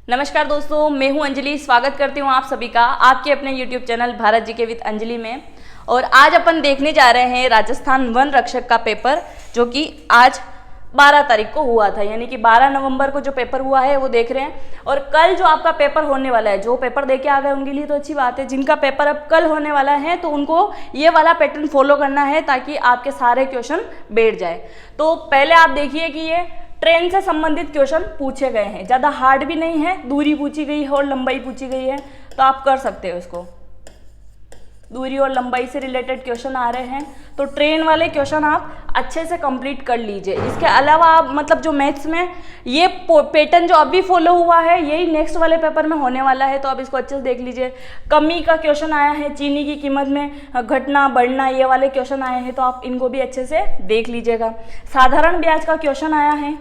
नमस्कार दोस्तों, मैं हूं अंजलि। स्वागत करती हूं आप सभी का आपके अपने YouTube channel Bharat GK with Anjali में। और आज अपन देखने जा रहे हैं राजस्थान वन रक्षक का पेपर, जो कि आज 12 तारीख को हुआ था, यानी कि 12 नवंबर को जो पेपर हुआ है वो देख रहे हैं। और कल जो आपका पेपर होने वाला है, जो पेपर देके आ गए उनके लिए तो अच्छी बात है, जिनका पेपर अब कल होने वाला है तो उनको ये वाला पैटर्न फॉलो करना है ताकि आपके सारे क्वेश्चन बैठ जाए। तो पहले आप देखिए कि ये ट्रेन से संबंधित क्वेश्चन पूछे गए हैं, ज़्यादा हार्ड भी नहीं है, दूरी पूछी गई है और लंबाई पूछी गई है, तो आप कर सकते हो इसको। दूरी और लंबाई से रिलेटेड क्वेश्चन आ रहे हैं तो ट्रेन वाले क्वेश्चन आप अच्छे से कंप्लीट कर लीजिए। इसके अलावा आप मतलब जो मैथ्स में ये पैटर्न जो अभी फॉलो हुआ है यही नेक्स्ट वाले पेपर में होने वाला है, तो आप इसको अच्छे से देख लीजिए। कमी का क्वेश्चन आया है, चीनी की कीमत में घटना बढ़ना, ये वाले क्वेश्चन आए हैं तो आप इनको भी अच्छे से देख लीजिएगा। साधारण ब्याज का क्वेश्चन आया है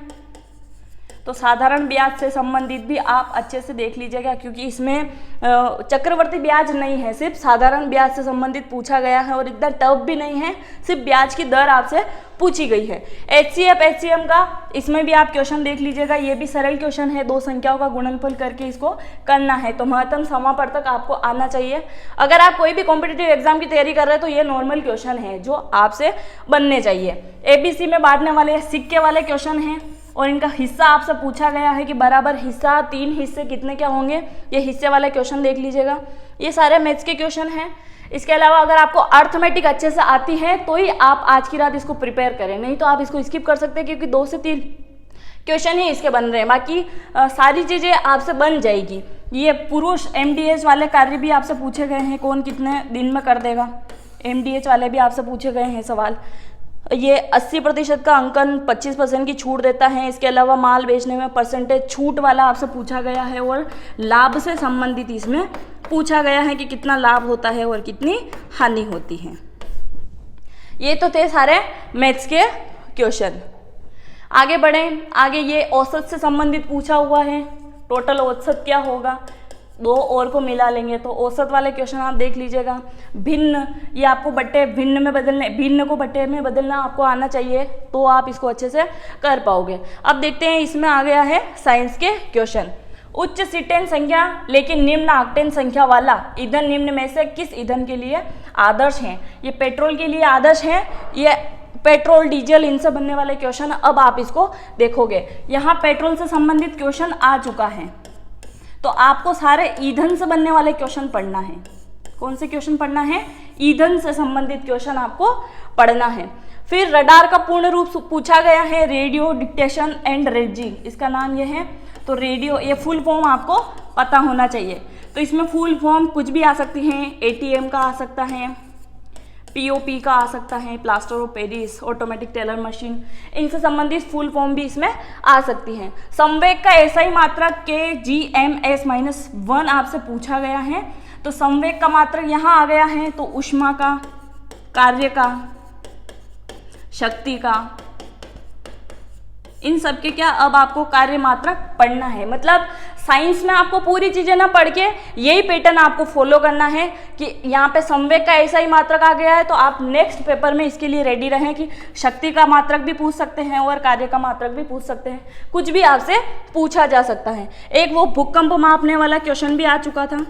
तो साधारण ब्याज से संबंधित भी आप अच्छे से देख लीजिएगा, क्योंकि इसमें चक्रवर्ती ब्याज नहीं है, सिर्फ साधारण ब्याज से संबंधित पूछा गया है और इतना टफ भी नहीं है, सिर्फ ब्याज की दर आपसे पूछी गई है। HCF HCM का इसमें भी आप क्वेश्चन देख लीजिएगा, ये भी सरल क्वेश्चन है, दो संख्याओं का गुणनफल करके इसको करना है, तो महत्तम समापन तक आपको आना चाहिए। अगर आप कोई भी कॉम्पिटिटिव एग्जाम की तैयारी कर रहे हैं तो ये नॉर्मल क्वेश्चन है जो आपसे बनने चाहिए। ABC में बांटने वाले सिक्के वाले क्वेश्चन हैं और इनका हिस्सा आपसे पूछा गया है कि बराबर हिस्सा 3 हिस्से कितने क्या होंगे, ये हिस्से वाला क्वेश्चन देख लीजिएगा। ये सारे मैथ्स के क्वेश्चन हैं। इसके अलावा अगर आपको अर्थमेटिक अच्छे से आती है तो ही आप आज की रात इसको प्रिपेयर करें, नहीं तो आप इसको स्किप कर सकते हैं, क्योंकि 2 से 3 क्वेश्चन ही इसके बन रहे हैं, बाकी सारी चीज़ें आपसे बन जाएगी। ये पुरुष MDH वाले कार्य भी आपसे पूछे गए हैं, कौन कितने दिन में कर देगा, MDH वाले भी आपसे पूछे गए हैं सवाल। ये 80% का अंकन 25% की छूट देता है। इसके अलावा माल बेचने में परसेंटेज छूट वाला आपसे पूछा गया है और लाभ से संबंधित इसमें पूछा गया है कि कितना लाभ होता है और कितनी हानि होती है। ये तो थे सारे मैथ्स के क्वेश्चन। आगे बढ़ें, आगे ये औसत से संबंधित पूछा हुआ है, टोटल औसत क्या होगा, 2 और को मिला लेंगे तो औसत वाले क्वेश्चन आप देख लीजिएगा। भिन्न, ये आपको बट्टे भिन्न में बदलने, भिन्न को बट्टे में बदलना आपको आना चाहिए, तो आप इसको अच्छे से कर पाओगे। अब देखते हैं, इसमें आ गया है साइंस के क्वेश्चन। उच्च सीटेन संख्या लेकिन निम्न ऑक्टेन संख्या वाला ईंधन निम्न में से किस ईंधन के लिए आदर्श है। ये पेट्रोल के लिए आदर्श है, ये पेट्रोल डीजल इनसे बनने वाले क्वेश्चन अब आप इसको देखोगे। यहाँ पेट्रोल से संबंधित क्वेश्चन आ चुका है, तो आपको सारे ईंधन से बनने वाले क्वेश्चन पढ़ना है। कौन से क्वेश्चन पढ़ना है? ईंधन से संबंधित क्वेश्चन आपको पढ़ना है। फिर रडार का पूर्ण रूप पूछा गया है, रेडियो डिटेक्शन एंड रेंजिंग, इसका नाम ये है। तो रेडियो, ये फुल फॉर्म आपको पता होना चाहिए। तो इसमें फुल फॉर्म कुछ भी आ सकती हैं, ATM का आ सकता है, POP का आ सकता है, plaster of Paris, automatic teller machine, इनसे संबंधित फुल फॉर्म भी इसमें आ सकती हैं। संवेग का SI मात्रक kgms-1 आपसे पूछा गया है, तो संवेग का मात्रक यहाँ आ गया है, तो ऊष्मा का, कार्य का, शक्ति का, इन सब के क्या अब आपको कार्य मात्रक पढ़ना है। मतलब साइंस में आपको पूरी चीजें ना पढ़ के यही पैटर्न आपको फॉलो करना है कि यहाँ पे संवेग का ऐसा ही मात्रक आ गया है, तो आप नेक्स्ट पेपर में इसके लिए रेडी रहें कि शक्ति का मात्रक भी पूछ सकते हैं और कार्य का मात्रक भी पूछ सकते हैं, कुछ भी आपसे पूछा जा सकता है। एक वो भूकंप मापने वाला क्वेश्चन भी आ चुका था,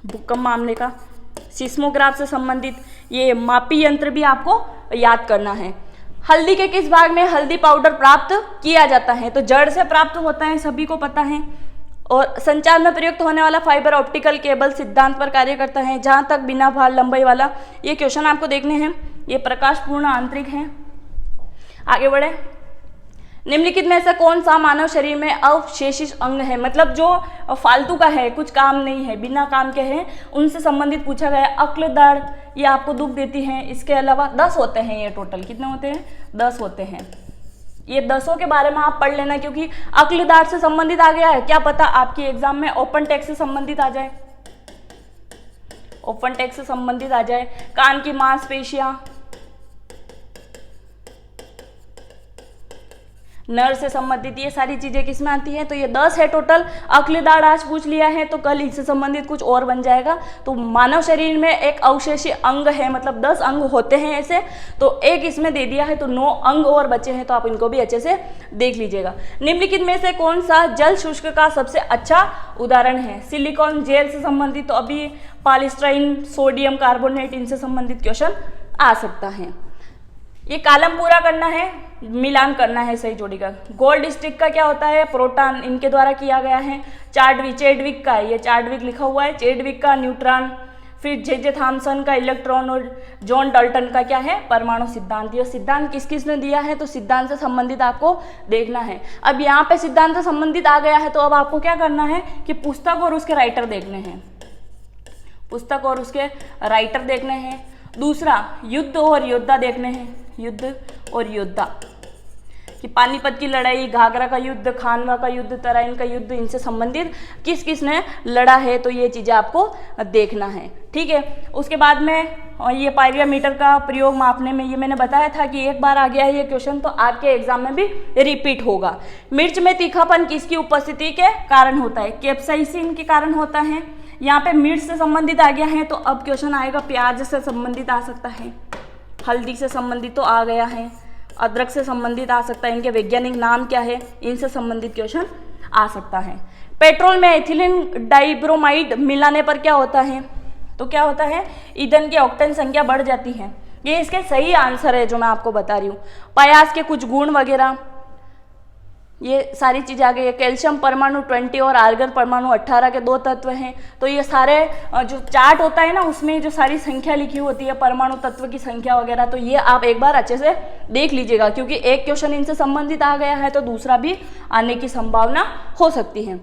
भूकंप मापने का, सिस्मोग्राफ से संबंधित ये मापी यंत्र भी आपको याद करना है। हल्दी के किस भाग में हल्दी पाउडर प्राप्त किया जाता है? तो जड़ से प्राप्त होता है, सभी को पता है। और संचार में प्रयुक्त होने वाला फाइबर ऑप्टिकल केबल सिद्धांत पर कार्य करता है। जहां तक बिना भार लंबाई वाला, ये क्वेश्चन आपको देखने हैं। ये प्रकाशपूर्ण आंतरिक है। आगे बढ़े, निम्नलिखित में से कौन सा मानव शरीर में अवशेषित अंग है? मतलब जो फालतू का है, कुछ काम नहीं है, बिना काम के हैं, उनसे संबंधित पूछा गया है। अक्ल दाढ़, ये आपको दुख देती है। इसके अलावा 10 होते हैं, ये टोटल कितने होते हैं? 10 होते हैं। ये 10 के बारे में आप पढ़ लेना, क्योंकि अक्ल दाढ़ से संबंधित आ गया है, क्या पता आपके एग्जाम में ओपन टेक्स्ट से संबंधित आ जाए, ओपन टेक्स्ट से संबंधित आ जाए। कान की मांसपेशियां, नर से संबंधित, ये सारी चीजें किसमें आती हैं? तो ये 10 है टोटल। अक्लदार्ड आज पूछ लिया है तो कल इससे संबंधित कुछ और बन जाएगा। तो मानव शरीर में एक अवशेषीय अंग है, मतलब 10 अंग होते हैं ऐसे, तो एक इसमें दे दिया है, तो 9 अंग और बचे हैं, तो आप इनको भी अच्छे से देख लीजिएगा। निम्नलिखित में से कौन सा जल शुष्क का सबसे अच्छा उदाहरण है? सिलिकॉन जेल से संबंधित, तो अभी पॉलीस्टाइरीन, सोडियम कार्बोनेट, इनसे संबंधित क्वेश्चन आ सकता है। ये कॉलम पूरा करना है, मिलान करना है सही जोड़ी का। गोल्ड स्टिक का क्या होता है? प्रोटॉन, इनके द्वारा किया गया है। चैडविक का है, ये चैडविक लिखा हुआ है, चैडविक का न्यूट्रॉन। फिर जे थॉमसन का इलेक्ट्रॉन, और जॉन डाल्टन का क्या है? परमाणु सिद्धांत। ये सिद्धांत किस किस ने दिया है? तो सिद्धांत से संबंधित आपको देखना है। अब यहाँ पे सिद्धांत से संबंधित आ गया है, तो अब आपको क्या करना है कि पुस्तक और उसके राइटर देखने हैं, पुस्तक और उसके राइटर देखने हैं। दूसरा, युद्ध और योद्धा देखने हैं, युद्ध और योद्धा, कि पानीपत की लड़ाई, घाघरा का युद्ध, खानवा का युद्ध, तराइन का युद्ध, इनसे संबंधित किस किस ने लड़ा है, तो ये चीज़ें आपको देखना है। ठीक है। उसके बाद में ये पायरियोमीटर का प्रयोग मापने में, ये मैंने बताया था कि एक बार आ गया है ये क्वेश्चन, तो आपके एग्जाम में भी रिपीट होगा। मिर्च में तीखापन किसकी उपस्थिति के कारण होता है? कैप्साइसिन के कारण होता है। यहाँ पे मिर्च से संबंधित आ गया है, तो अब क्वेश्चन आएगा प्याज से संबंधित आ सकता है, हल्दी से संबंधित तो आ गया है, अदरक से संबंधित आ सकता है, इनके वैज्ञानिक नाम क्या है, इनसे संबंधित क्वेश्चन आ सकता है। पेट्रोल में एथिलीन डाइब्रोमाइड मिलाने पर क्या होता है? तो क्या होता है? ईंधन की ऑक्टेन संख्या बढ़ जाती है। ये इसके सही आंसर है जो मैं आपको बता रही हूँ। प्याज के कुछ गुण वगैरह, ये सारी चीज़ आ गई है। कैल्शियम परमाणु 20 और आर्गन परमाणु 18 के 2 तत्व हैं। तो ये सारे जो चार्ट होता है ना, उसमें जो सारी संख्या लिखी होती है, परमाणु तत्व की संख्या वगैरह, तो ये आप एक बार अच्छे से देख लीजिएगा, क्योंकि एक क्वेश्चन इनसे संबंधित आ गया है तो दूसरा भी आने की संभावना हो सकती है।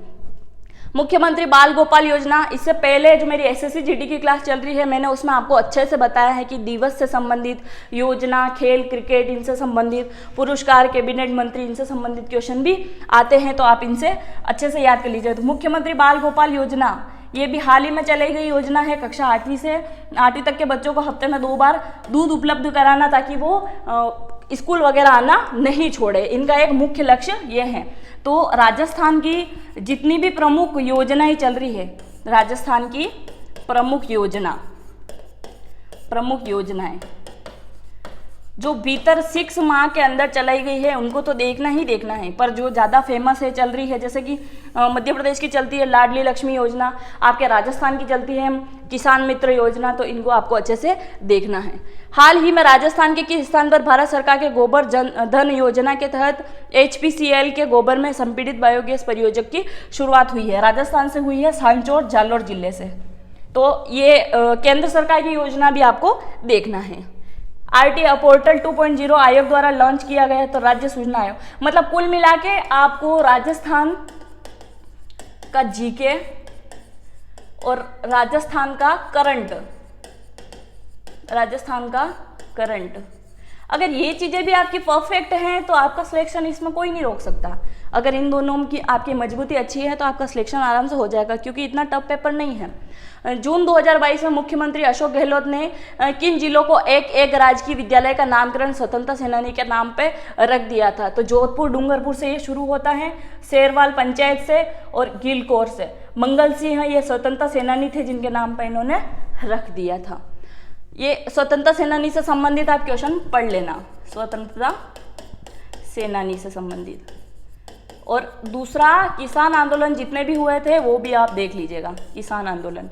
मुख्यमंत्री बाल गोपाल योजना, इससे पहले जो मेरी एसएससी जीडी की क्लास चल रही है, मैंने उसमें आपको अच्छे से बताया है कि दिवस से संबंधित, योजना, खेल, क्रिकेट, इनसे संबंधित, पुरस्कार, कैबिनेट मंत्री, इनसे संबंधित क्वेश्चन भी आते हैं, तो आप इनसे अच्छे से याद कर लीजिए। तो मुख्यमंत्री बाल गोपाल योजना, ये भी हाल ही में चलाई गई योजना है। कक्षा 8वीं से 8वीं तक के बच्चों को हफ्ते में 2 बार दूध उपलब्ध कराना, ताकि वो स्कूल वगैरह आना नहीं छोड़े। इनका एक मुख्य लक्ष्य ये है। तो राजस्थान की जितनी भी प्रमुख योजनाएं चल रही है, राजस्थान की प्रमुख योजनाएं जो भीतर 6 माह के अंदर चलाई गई है, उनको तो देखना ही देखना है। पर जो ज़्यादा फेमस है, चल रही है, जैसे कि मध्य प्रदेश की चलती है लाडली लक्ष्मी योजना, आपके राजस्थान की चलती है किसान मित्र योजना, तो इनको आपको अच्छे से देखना है। हाल ही में राजस्थान के किस स्थान पर भारत सरकार के गोबर धन योजना के तहत HPCL के गोबर में संपीड़ित बायोगैस परियोजक की शुरुआत हुई है? राजस्थान से हुई है, सांचौर जालोर जिले से। तो ये केंद्र सरकार की योजना भी आपको देखना है। RT पोर्टल 2.0 आयोग द्वारा लॉन्च किया गया है, तो राज्य सूचना आयोग, मतलब कुल मिला के आपको राजस्थान का जीके और राजस्थान का करंट, अगर ये चीजें भी आपकी परफेक्ट हैं तो आपका सिलेक्शन इसमें कोई नहीं रोक सकता। अगर इन दोनों की आपकी मजबूती अच्छी है तो आपका सिलेक्शन आराम से हो जाएगा, क्योंकि इतना टफ पेपर नहीं है। जून 2022 में मुख्यमंत्री अशोक गहलोत ने किन जिलों को एक राजकीय विद्यालय का नामकरण स्वतंत्रता सेनानी के नाम पे रख दिया था? तो जोधपुर डूंगरपुर से ये शुरू होता है, शेरवाल पंचायत से और गिलकोर से। मंगल सिंह ये स्वतंत्रता सेनानी थे जिनके नाम पे इन्होंने रख दिया था। ये स्वतंत्रता सेनानी से संबंधित आप क्वेश्चन पढ़ लेना, स्वतंत्रता सेनानी से संबंधित। और दूसरा, किसान आंदोलन जितने भी हुए थे वो भी आप देख लीजिएगा, किसान आंदोलन।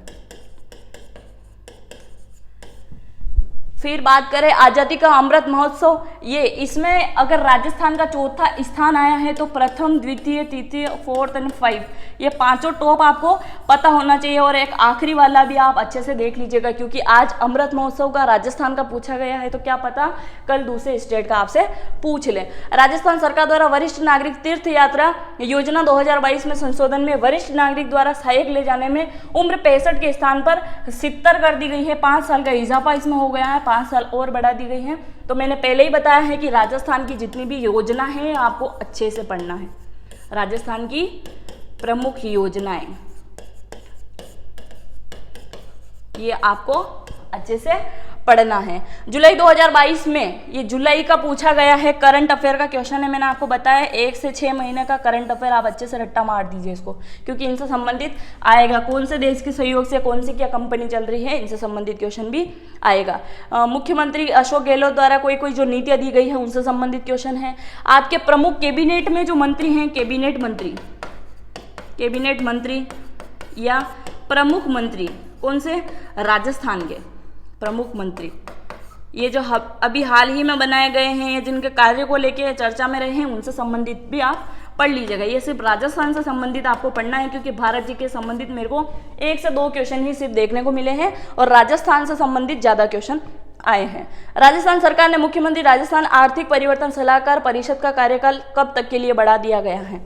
फिर बात करें आज़ादी का अमृत महोत्सव, ये इसमें अगर राजस्थान का चौथा स्थान आया है तो प्रथम, द्वितीय, तृतीय, 4th एंड 5, ये 5 टॉप आपको पता होना चाहिए। और एक आखिरी वाला भी आप अच्छे से देख लीजिएगा, क्योंकि आज अमृत महोत्सव का राजस्थान का पूछा गया है, तो क्या पता कल दूसरे स्टेट का आपसे पूछ ले। राजस्थान सरकार द्वारा वरिष्ठ नागरिक तीर्थ यात्रा योजना 2022 में संशोधन में वरिष्ठ नागरिक द्वारा सहायक ले जाने में उम्र 65 के स्थान पर 70 कर दी गई है। 5 साल का इजाफा इसमें हो गया है, 5 साल और बढ़ा दी गई है। तो मैंने पहले ही बताया है कि राजस्थान की जितनी भी योजना है आपको अच्छे से पढ़ना है। राजस्थान की प्रमुख योजनाएं ये आपको अच्छे से पढ़ना है। जुलाई 2022 में, ये जुलाई का पूछा गया है, करंट अफेयर का क्वेश्चन है। मैंने आपको बताया 1 से 6 महीने का करंट अफेयर, आप अच्छे से रट्टा मार दीजिए इसको, क्योंकि इनसे संबंधित आएगा। कौन से देश के सहयोग से कौन सी क्या कंपनी चल रही है, इनसे संबंधित क्वेश्चन भी आएगा। मुख्यमंत्री अशोक गहलोत द्वारा कोई जो नीतियाँ दी गई है उनसे संबंधित क्वेश्चन है। आपके प्रमुख कैबिनेट में जो मंत्री हैं, कैबिनेट मंत्री या प्रमुख मंत्री, कौन से, राजस्थान के प्रमुख मंत्री, ये जो अभी हाल ही में बनाए गए हैं या जिनके कार्य को लेके चर्चा में रहे हैं, उनसे संबंधित भी आप पढ़ लीजिएगा। ये सिर्फ राजस्थान से संबंधित आपको पढ़ना है, क्योंकि भारत जी के संबंधित मेरे को 1 से 2 क्वेश्चन ही सिर्फ देखने को मिले हैं और राजस्थान से संबंधित ज़्यादा क्वेश्चन आए हैं। राजस्थान सरकार ने मुख्यमंत्री राजस्थान आर्थिक परिवर्तन सलाहकार परिषद का कार्यकाल कब तक के लिए बढ़ा दिया गया है?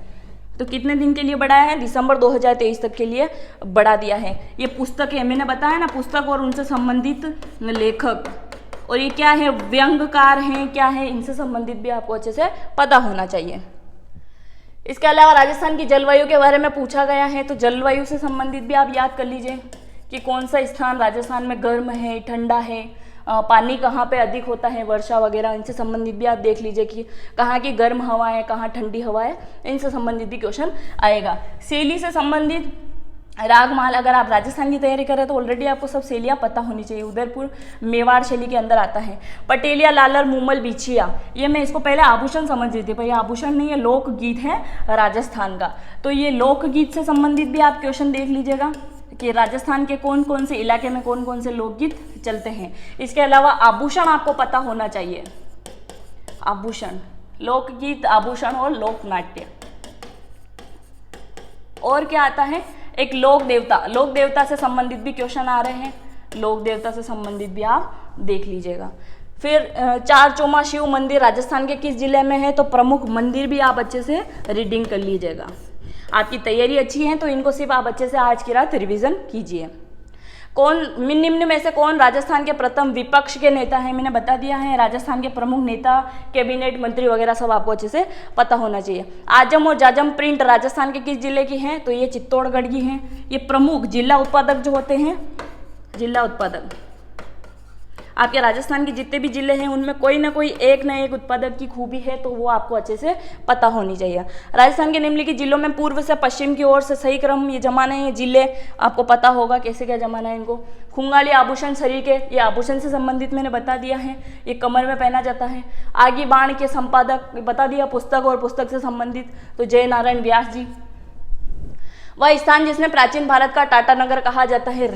तो कितने दिन के लिए बढ़ाया है? दिसंबर 2023 तक के लिए बढ़ा दिया है। ये पुस्तक है, मैंने बताया ना, पुस्तक और उनसे संबंधित लेखक, और ये क्या है, व्यंग्यकार हैं, क्या है, इनसे संबंधित भी आपको अच्छे से पता होना चाहिए। इसके अलावा राजस्थान की जलवायु के बारे में पूछा गया है, तो जलवायु से संबंधित भी आप याद कर लीजिए कि कौन सा स्थान राजस्थान में गर्म है, ठंडा है, पानी कहाँ पे अधिक होता है, वर्षा वगैरह, इनसे संबंधित भी आप देख लीजिए कि कहाँ की गर्म हवा है, कहाँ ठंडी हवा है, इनसे संबंधित भी क्वेश्चन आएगा। शैली से संबंधित रागमाल, अगर आप राजस्थान की तैयारी कर रहे हैं तो ऑलरेडी आपको सब शैलियाँ पता होनी चाहिए। उदयपुर मेवाड़ शैली के अंदर आता है। पटेलिया, लालर, मुमल, बिछिया, ये मैं इसको पहले आभूषण समझ रही थी, पर ये आभूषण नहीं, ये लोकगीत है राजस्थान का। तो ये लोकगीत से संबंधित भी आप क्वेश्चन देख लीजिएगा कि राजस्थान के कौन कौन से इलाके में कौन कौन से लोकगीत चलते हैं। इसके अलावा आभूषण आपको पता होना चाहिए। आभूषण, लोकगीत, आभूषण और लोकनाट्य। और क्या आता है, एक लोक देवता, लोक देवता से संबंधित भी क्वेश्चन आ रहे हैं। लोक देवता से संबंधित भी आप देख लीजिएगा। फिर चारचोमा शिव मंदिर राजस्थान के किस जिले में है? तो प्रमुख मंदिर भी आप अच्छे से रीडिंग कर लीजिएगा। आपकी तैयारी अच्छी है तो इनको सिर्फ आप अच्छे से आज की रात रिवीजन कीजिए। कौन निम्न में से कौन राजस्थान के प्रथम विपक्ष के नेता हैं? मैंने बता दिया है, राजस्थान के प्रमुख नेता, कैबिनेट मंत्री वगैरह सब आपको अच्छे से पता होना चाहिए। आजम और जाजम प्रिंट राजस्थान के किस जिले की हैं? तो ये चित्तौड़गढ़ की हैं। ये प्रमुख जिला उत्पादक जो होते हैं, जिला उत्पादक, आपके राजस्थान के जितने भी जिले हैं उनमें कोई ना कोई एक न एक उत्पादक की खूबी है, तो वो आपको अच्छे से पता होनी चाहिए। राजस्थान के निम्नलिखित जिलों में पूर्व से पश्चिम की ओर से सही क्रम ये जमाने हैं, जिले आपको पता होगा कैसे क्या जमाना है इनको। खुंगाली आभूषण शरीर के, ये आभूषण से संबंधित मैंने बता दिया है, ये कमर में पहना जाता है। आगे बाण के संपादक बता दिया, पुस्तक और पुस्तक से संबंधित तो जय नारायण व्यास जी। वह स्थान जिसमें प्राचीन भारत का टाटा नगर कहा जाता है,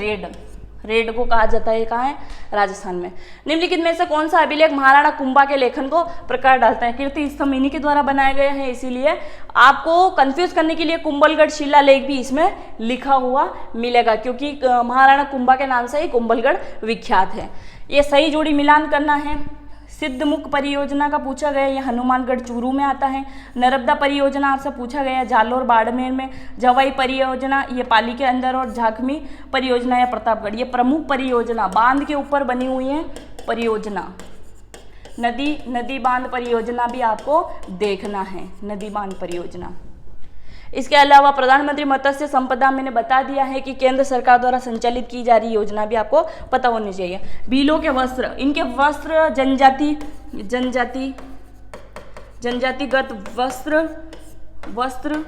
रेड को कहा जाता है, कहाँ है? राजस्थान में। निम्नलिखित में से कौन सा अभिलेख महाराणा कुंभा के लेखन को प्रकाश डालता है? कीर्ति स्तंभ इन्हीं के द्वारा बनाए गए हैं, इसीलिए आपको कंफ्यूज करने के लिए कुंभलगढ़ शिलालेख भी इसमें लिखा हुआ मिलेगा, क्योंकि महाराणा कुंभा के नाम से ही कुंभलगढ़ विख्यात है। ये सही जोड़ी मिलान करना है। सिद्धमुख परियोजना का पूछा गया, ये हनुमानगढ़ चूरू में आता है। नर्मदा परियोजना आपसे पूछा गया, जालोर बाड़मेर में। जवाई परियोजना ये पाली के अंदर, और झाकमी परियोजना या प्रतापगढ़, ये प्रमुख परियोजना बांध के ऊपर बनी हुई है परियोजना। नदी बांध परियोजना भी आपको देखना है, नदी बांध परियोजना। इसके अलावा प्रधानमंत्री मत्स्य संपदा मैंने बता दिया है कि केंद्र सरकार द्वारा संचालित की जा रही योजना भी आपको पता होनी चाहिए। भीलों के वस्त्र, इनके वस्त्र जनजातिगत वस्त्र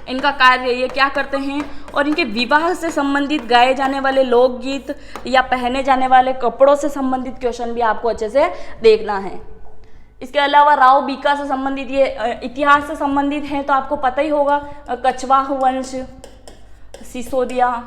इनका कार्य, ये क्या करते हैं, और इनके विवाह से संबंधित गाए जाने वाले लोकगीत या पहने जाने वाले कपड़ों से संबंधित क्वेश्चन भी आपको अच्छे से देखना है। इसके अलावा राव बीका से संबंधित, ये इतिहास से संबंधित है तो आपको पता ही होगा। कछवाह वंश, सिसोदिया,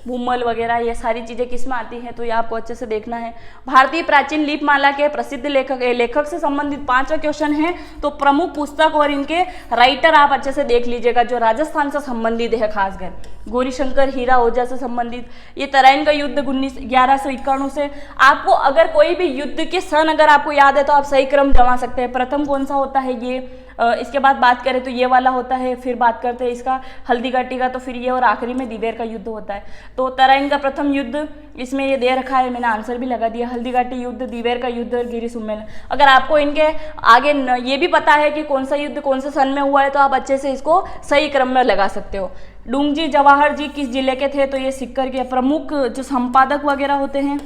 भूमल वगैरह, ये सारी चीज़ें किस में आती हैं, तो ये आपको अच्छे से देखना है। भारतीय प्राचीन लिपमाला के प्रसिद्ध लेखक से संबंधित 5वां क्वेश्चन है, तो प्रमुख पुस्तक और इनके राइटर आप अच्छे से देख लीजिएगा जो राजस्थान से संबंधित है, खासकर गौरीशंकर हीरा ओझा से संबंधित। ये तराइन का युद्ध 1191 से। आपको अगर कोई भी युद्ध के सन अगर आपको याद है तो आप सही क्रम जमा सकते हैं। प्रथम कौन सा होता है ये, इसके बाद बात करें तो ये वाला होता है, फिर बात करते हैं इसका हल्दी घाटी का, तो फिर ये, और आखिरी में दिवेर का युद्ध होता है। तो तराइन का प्रथम युद्ध इसमें ये दे रखा है, मैंने आंसर भी लगा दिया, हल्दी घाटी युद्ध, दिवेर का युद्ध और गिरी सम्मेलन। अगर आपको इनके आगे ये भी पता है कि कौन सा युद्ध कौन से सन में हुआ है तो आप अच्छे से इसको सही क्रम में लगा सकते हो। डूंगजी जवाहर जी किस जिले के थे? तो ये सिक्कर के। प्रमुख जो संपादक वगैरह होते हैं,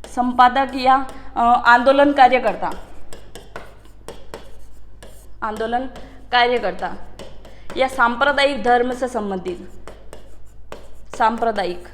संपादक या आंदोलन कार्यकर्ता, आंदोलन कार्यकर्ता या सांप्रदायिक धर्म से संबंधित, सांप्रदायिक,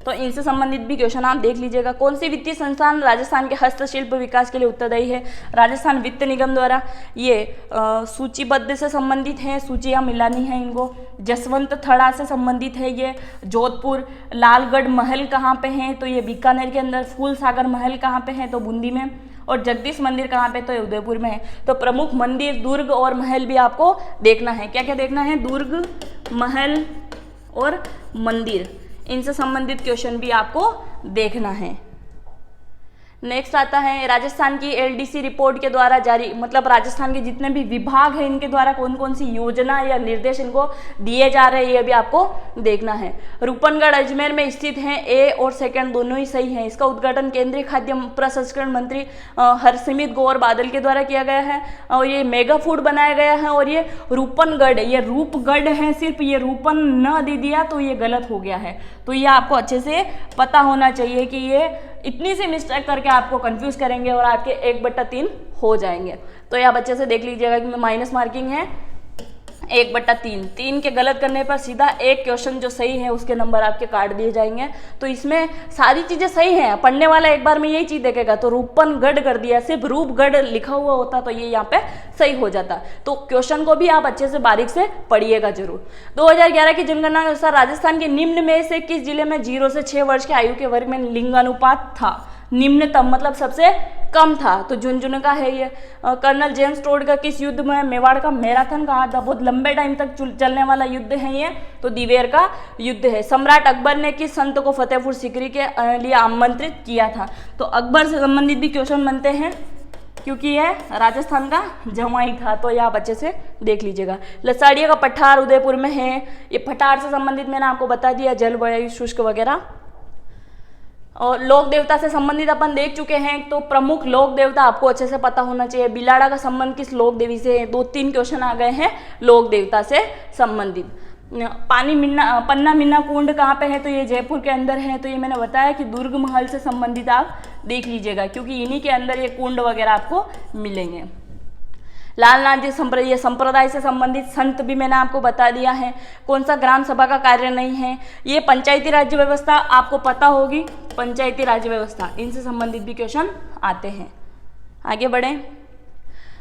तो इनसे संबंधित भी क्वेश्चन आप देख लीजिएगा। कौन सी वित्तीय संस्थान राजस्थान के हस्तशिल्प विकास के लिए उत्तरदायी है? राजस्थान वित्त निगम द्वारा। ये सूचीबद्ध से संबंधित है, सूचियाँ मिलानी है इनको। जसवंत थड़ा से संबंधित है ये। जोधपुर। लालगढ़ महल कहाँ पे हैं? तो ये बीकानेर के अंदर। फूल सागर महल कहाँ पे है? तो बूंदी में। और जगदीश मंदिर कहाँ पे? तो उदयपुर में है। तो प्रमुख मंदिर, दुर्ग और महल भी आपको देखना है। क्या क्या देखना है? दुर्ग, महल और मंदिर, इनसे संबंधित क्वेश्चन भी आपको देखना है। नेक्स्ट आता है राजस्थान की एलडीसी रिपोर्ट के द्वारा जारी, मतलब राजस्थान के जितने भी विभाग हैं इनके द्वारा कौन कौन सी योजना या निर्देश इनको दिए जा रहे हैं, ये भी आपको देखना है। रूपनगढ़ अजमेर में स्थित है। ए और सेकंड दोनों ही सही हैं। इसका उद्घाटन केंद्रीय खाद्य प्रसंस्करण मंत्री हरसिमरत कौर बादल के द्वारा किया गया है और ये मेगा फूड बनाया गया है। और ये रूपनगढ़, ये रूपगढ़ है, सिर्फ ये रूपन न दे दिया तो ये गलत हो गया है। तो ये आपको अच्छे से पता होना चाहिए कि ये इतनी सी मिस्टेक करके आपको कंफ्यूज करेंगे और आपके 1/3 हो जाएंगे। तो ये आप अच्छे से देख लीजिएगा कि माइनस मार्किंग है 1/3। 3 के गलत करने पर सीधा एक क्वेश्चन जो सही है उसके नंबर आपके काट दिए जाएंगे। तो इसमें सारी चीजें सही हैं, पढ़ने वाला एक बार में यही चीज देखेगा। तो रूपनगढ़ कर दिया, सिर्फ रूपगढ़ लिखा हुआ होता तो ये यहाँ पे सही हो जाता। तो क्वेश्चन को भी आप अच्छे से बारीक से पढ़िएगा जरूर। 2011 की जनगणना के अनुसार राजस्थान के निम्न में से किस जिले में 0 से 6 वर्ष के आयु के वर्ग में लिंगानुपात था? निम्नतम मतलब सबसे कम था, तो झुंझुनू का है ये। कर्नल जेम्स टोड का किस युद्ध में मेवाड़ का मैराथन कहा था? बहुत लंबे टाइम तक चलने वाला युद्ध है ये, तो दिवेर का युद्ध है। सम्राट अकबर ने किस संत को फतेहपुर सीकरी के लिए आमंत्रित किया था? तो अकबर से संबंधित भी क्वेश्चन बनते हैं क्योंकि यह राजस्थान का जमाई था। तो यह आप अच्छे से देख लीजिएगा। लसाड़िया का पठार उदयपुर में है। ये पठार से संबंधित मैंने आपको बता दिया, जलवायु शुष्क वगैरह। और लोक देवता से संबंधित अपन देख चुके हैं, तो प्रमुख लोक देवता आपको अच्छे से पता होना चाहिए। बिलाड़ा का संबंध किस लोक देवी से है? 2-3 क्वेश्चन आ गए हैं लोक देवता से संबंधित। पन्ना मीना कुंड कहाँ पे है? तो ये जयपुर के अंदर है। तो ये मैंने बताया कि दुर्ग महल से संबंधित आप देख लीजिएगा क्योंकि इन्हीं के अंदर ये कुंड वगैरह आपको मिलेंगे। लालनाथ जी संप्रदाय से संबंधित संत भी मैंने आपको बता दिया है। कौन सा ग्राम सभा का कार्य नहीं है? ये पंचायती राज्य व्यवस्था आपको पता होगी, पंचायती राज्य व्यवस्था, इनसे संबंधित भी क्वेश्चन आते हैं। आगे बढ़े।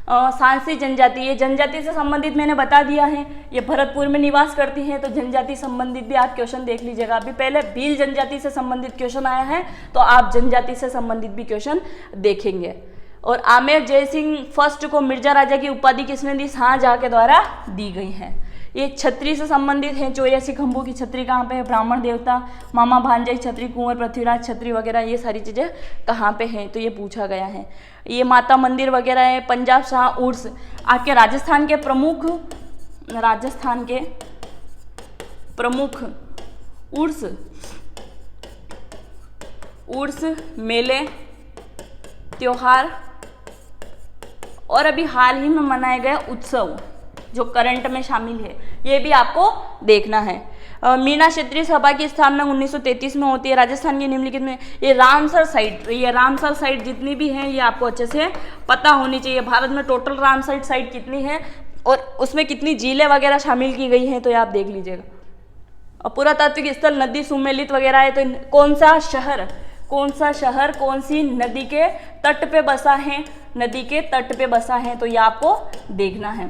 सांसी जनजाति, ये जनजाति से संबंधित मैंने बता दिया है। ये भरतपुर में निवास करती है, तो जनजाति संबंधित भी आप क्वेश्चन देख लीजिएगा। अभी पहले भील जनजाति से संबंधित क्वेश्चन आया है, तो आप जनजाति से संबंधित भी क्वेश्चन देखेंगे। और आमेर जय सिंह फर्स्ट को मिर्जा राजा की उपाधि किसने दी? शाहजहां के द्वारा दी गई है। ये छत्री से संबंधित है। 84 खंभों की छत्री कहाँ पे है? ब्राह्मण देवता। मामा भांजाई छत्री, कुंवर पृथ्वीराज छत्री वगैरह, ये सारी चीजें कहाँ पे हैं? तो ये पूछा गया है। ये माता मंदिर वगैरह है। पंजाब शाह उर्स, आपके राजस्थान के प्रमुख उर्स मेले, त्योहार और अभी हाल ही में मनाए गए उत्सव जो करंट में शामिल है, ये भी आपको देखना है। मीना क्षेत्रीय सभा की स्थापना 1933 में होती है। राजस्थान की निम्नलिखित में ये रामसर साइट जितनी भी हैं ये आपको अच्छे से पता होनी चाहिए। भारत में टोटल रामसर साइट कितनी है और उसमें कितनी झीलें वगैरह शामिल की गई हैं, तो ये आप देख लीजिएगा। और पुरातात्विक स्थल, नदी सुमेलित वगैरह है। तो कौन सा शहर कौन सी नदी के तट पे बसा है, तो ये आपको देखना है।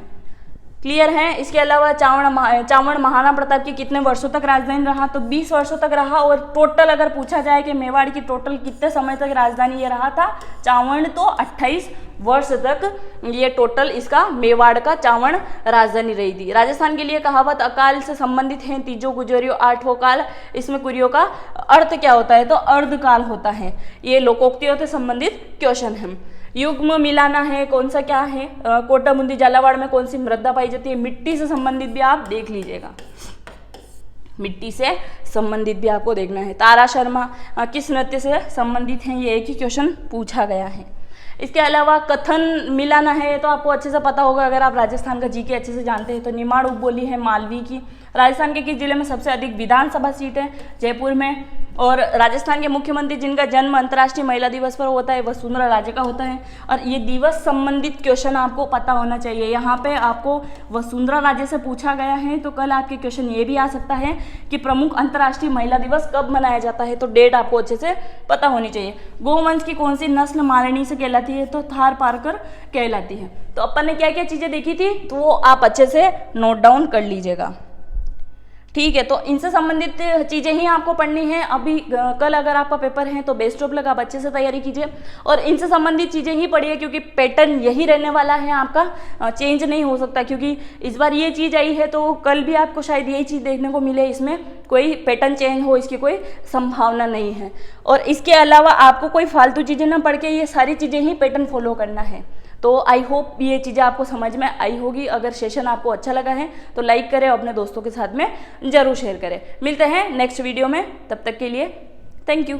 क्लियर है। इसके अलावा चावड़ महाराणा प्रताप की कितने वर्षों तक राजधानी रहा? तो 20 वर्षों तक रहा। और टोटल अगर पूछा जाए कि मेवाड़ की टोटल कितने समय तक राजधानी ये रहा था, चावड़ तो 28 वर्ष तक ये टोटल इसका मेवाड़ का चावड़ राजधानी रही थी। राजस्थान के लिए कहावत अकाल से संबंधित है। तीजो गुजरियो आठवों काल, इसमें कुरियो का अर्थ क्या होता है? तो अर्धकाल होता है। ये लोकोक्तियों से संबंधित क्वेश्चन है। युग्म मिलाना है, कौन सा क्या है? कोटामुंदी झालावाड़ में कौन सी मृदा पाई जाती है? मिट्टी से संबंधित भी आप देख लीजिएगा, मिट्टी से संबंधित भी आपको देखना है। तारा शर्मा किस नृत्य से संबंधित हैं? ये एक ही क्वेश्चन पूछा गया है। इसके अलावा कथन मिलाना है तो आपको अच्छे से पता होगा, अगर आप राजस्थान का जीके अच्छे से जानते हैं तो निमाड़ उपबोली है मालवी की। राजस्थान के किस जिले में सबसे अधिक विधानसभा सीट है? जयपुर में। और राजस्थान के मुख्यमंत्री जिनका जन्म अंतर्राष्ट्रीय महिला दिवस पर होता है वसुंधरा राजे का होता है। और ये दिवस संबंधित क्वेश्चन आपको पता होना चाहिए। यहाँ पे आपको वसुंधरा राजे से पूछा गया है तो कल आपके क्वेश्चन ये भी आ सकता है कि प्रमुख अंतर्राष्ट्रीय महिला दिवस कब मनाया जाता है, तो डेट आपको अच्छे से पता होनी चाहिए। गोवंश की कौन सी नस्ल मारणी से कहलाती है? तो थार पारकर कहलाती है। तो अपन ने क्या क्या चीजें देखी थी तो वो आप अच्छे से नोट डाउन कर लीजिएगा, ठीक है। तो इनसे संबंधित चीज़ें ही आपको पढ़नी है। अभी कल अगर आपका पेपर है तो बेस्ट ऑफ लक, आप अच्छे से तैयारी कीजिए और इनसे संबंधित चीज़ें ही पढ़िए, क्योंकि पैटर्न यही रहने वाला है आपका, चेंज नहीं हो सकता। क्योंकि इस बार ये चीज़ आई है तो कल भी आपको शायद यही चीज़ देखने को मिले, इसमें कोई पैटर्न चेंज हो इसकी कोई संभावना नहीं है। और इसके अलावा आपको कोई फालतू चीज़ें ना पढ़ के ये सारी चीज़ें ही पैटर्न फॉलो करना है। तो आई होप ये चीज़ें आपको समझ में आई होगी। अगर सेशन आपको अच्छा लगा है तो लाइक करें और अपने दोस्तों के साथ में ज़रूर शेयर करें। मिलते हैं नेक्स्ट वीडियो में, तब तक के लिए थैंक यू।